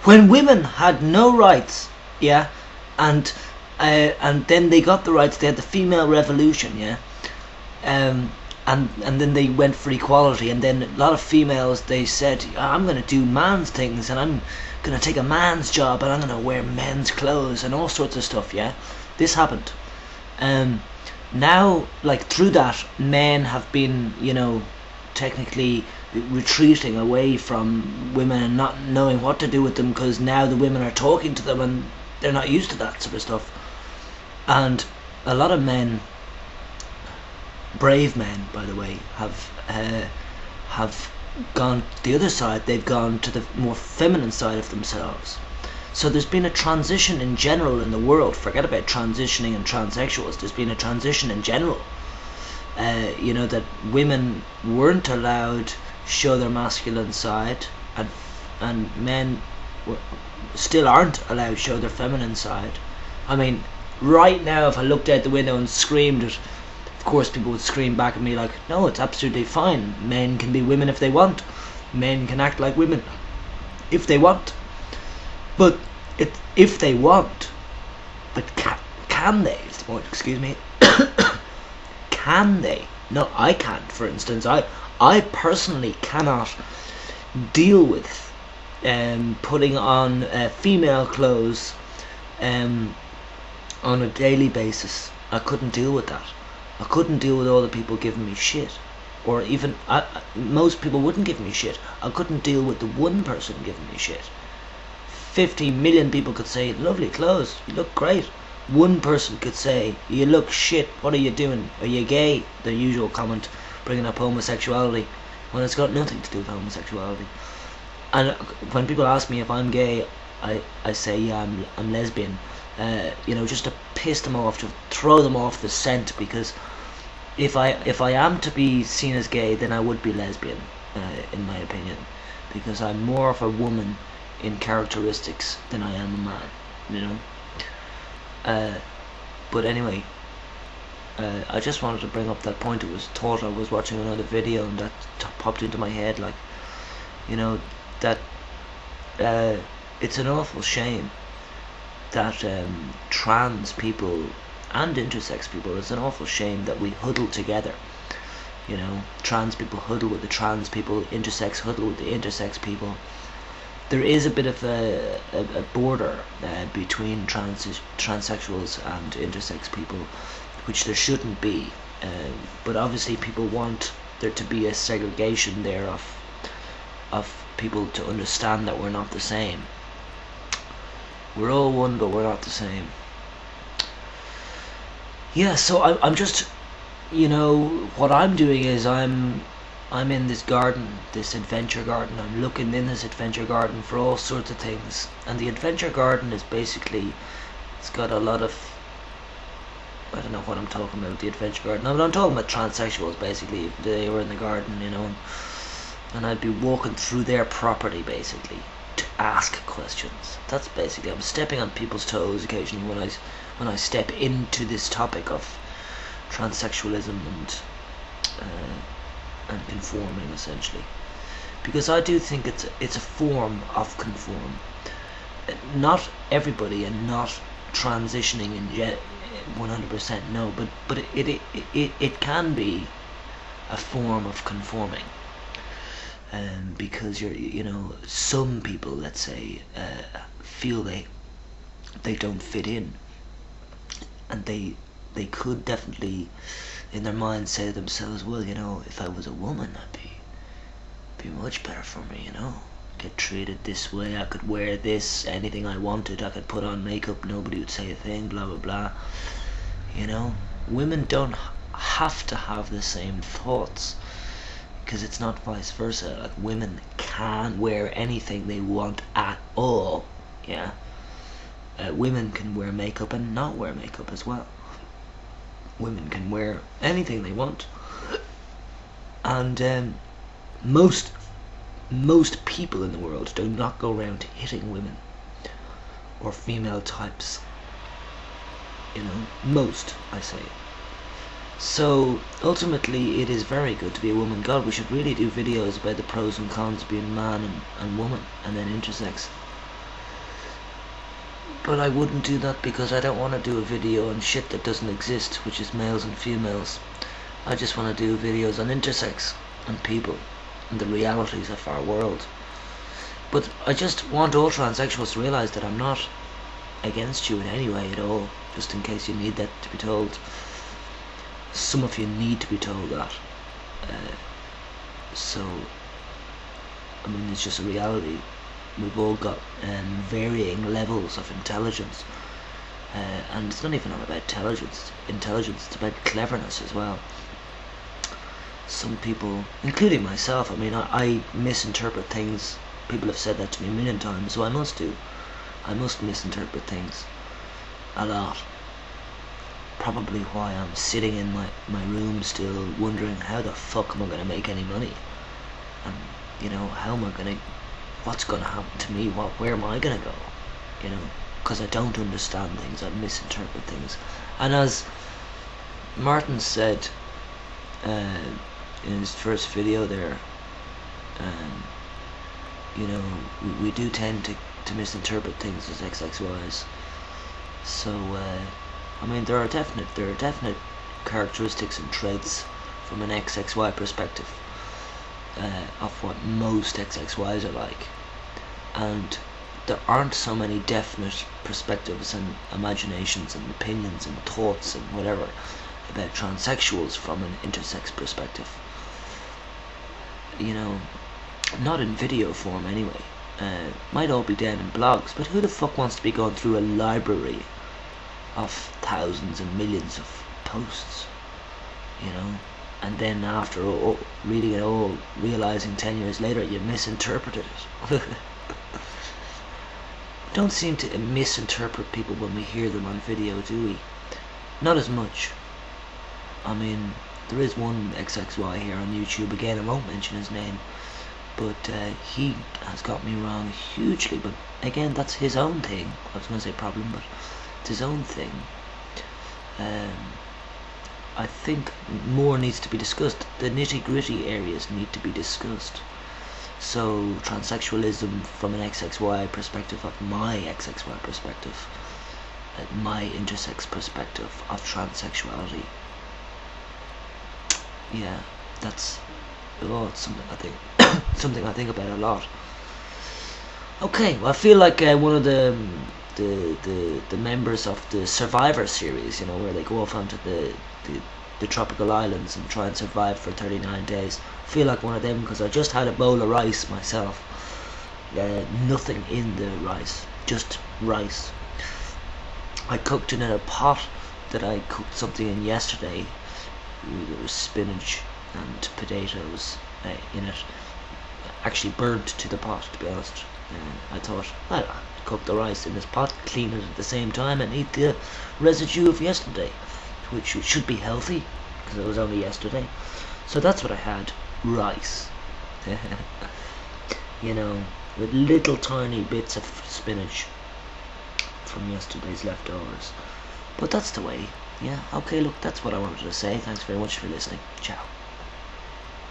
when women had no rights, yeah, and then they got the rights. They had the female revolution, yeah, and then they went for equality. And then a lot of females, they said, I'm gonna do man's things, and I'm gonna take a man's job, and I'm gonna wear men's clothes and all sorts of stuff. Yeah, this happened. Now, like, through that, men have been, technically retreating away from women and not knowing what to do with them, because now the women are talking to them and they're not used to that sort of stuff. And a lot of men, brave men by the way, have gone the other side. They've gone to the more feminine side of themselves. So there's been a transition in general in the world. Forget about transitioning and transsexuals. There's been a transition in general. That women weren't allowed show their masculine side, and men still aren't allowed to show their feminine side. I mean, right now, if I looked out the window and screamed it, of course people would scream back at me like, no, it's absolutely fine. Men can be women if they want. Men can act like women if they want. But if they want, but can they? Is the point. Excuse me. Can they? No, I can't. For instance, I personally cannot deal with putting on female clothes on a daily basis. I couldn't deal with that. I couldn't deal with all the people giving me shit, or even most people wouldn't give me shit. I couldn't deal with the one person giving me shit. 50 million people could say, lovely clothes, you look great. One person could say, you look shit, what are you doing? Are you gay? The usual comment, bringing up homosexuality, when it's got nothing to do with homosexuality. And when people ask me if I'm gay, I say, yeah, I'm lesbian. Just to piss them off, to throw them off the scent, because if I am to be seen as gay, then I would be lesbian, in my opinion, because I'm more of a woman in characteristics than I am a man, but anyway, I just wanted to bring up that point. It was thought I was watching another video, and that popped into my head, like, that it's an awful shame that trans people and intersex people, it's an awful shame that we huddle together. Trans people huddle with the trans people, intersex huddle with the intersex people. There is a bit of a border between transsexuals and intersex people, which there shouldn't be. But obviously people want there to be a segregation there of people to understand that we're not the same. We're all one, but we're not the same. Yeah, so I'm just, what I'm doing is I'm in this garden, this adventure garden. I'm looking in this adventure garden for all sorts of things. And the adventure garden is basically, it's got a lot of, I don't know what I'm talking about, the adventure garden. I'm talking about transsexuals, basically. If they were in the garden, and I'd be walking through their property, basically, to ask questions. That's basically, I'm stepping on people's toes occasionally when I step into this topic of transsexualism and conforming, essentially, because I do think it's a form of conform. Not everybody, and not transitioning in 100%, no, but it can be a form of conforming, because some people, let's say, feel they don't fit in, and they could definitely in their minds say to themselves, well, if I was a woman, I'd be much better for me, get treated this way, I could wear this, anything I wanted, I could put on makeup, nobody would say a thing, blah blah blah. Women don't have to have the same thoughts, because it's not vice versa. Like, women can wear anything they want at all. Yeah, women can wear makeup and not wear makeup as well. Women can wear anything they want, and most people in the world do not go around hitting women or female types. Most, I say. So ultimately, it is very good to be a woman. God, we should really do videos about the pros and cons of being man and woman, and then intersex. But I wouldn't do that because I don't want to do a video on shit that doesn't exist, which is males and females. I just want to do videos on intersex and people and the realities of our world. But I just want all transsexuals to realise that I'm not against you in any way at all, just in case you need that to be told. Some of you need to be told that. So, I mean, it's just a reality. We've all got varying levels of intelligence, and it's not even all about intelligence, it's about cleverness as well. Some people, including myself, I mean, I misinterpret things. People have said that to me a million times, so I must misinterpret things a lot. Probably why I'm sitting in my room still wondering how the fuck am I going to make any money, and you know, what's going to happen to me, where am I going to go, you know, because I don't understand things, I misinterpret things. And as Martin said in his first video there, you know, we do tend to misinterpret things as XXYs. So I mean, there are definite characteristics and traits from an XXY perspective of what most XXYs are like, and there aren't so many definite perspectives and imaginations and opinions and thoughts and whatever about transsexuals from an intersex perspective. You know, not in video form anyway. Might all be down in blogs, but who the fuck wants to be going through a library of thousands and millions of posts, you know, and then after reading it all, realizing 10 years later you misinterpreted it. Don't seem to misinterpret people when we hear them on video, do we? Not as much. I mean, there is one XXY here on YouTube, again I won't mention his name, but he has got me wrong hugely, but again, that's his own thing. I was going to say problem, but it's his own thing. I think more needs to be discussed. The nitty-gritty areas need to be discussed. So transsexualism from an XXY perspective, of my XXY perspective, my intersex perspective of transsexuality. Yeah, that's it's something I think something I think about a lot. Okay, well, I feel like one of the members of the Survivor series, you know, where they go off onto the tropical islands and try and survive for 39 days. I feel like one of them because I just had a bowl of rice myself. Nothing in the rice, just rice. I cooked it in a pot that I cooked something in yesterday. There was spinach and potatoes in it. Actually burnt to the pot, to be honest. I thought, I'd cook the rice in this pot, clean it at the same time, and eat the residue of yesterday, which should be healthy because it was only yesterday. So that's what I had, rice. You know, with little tiny bits of spinach from yesterday's leftovers. But that's the way. Yeah, okay, look, that's what I wanted to say. Thanks very much for listening. Ciao.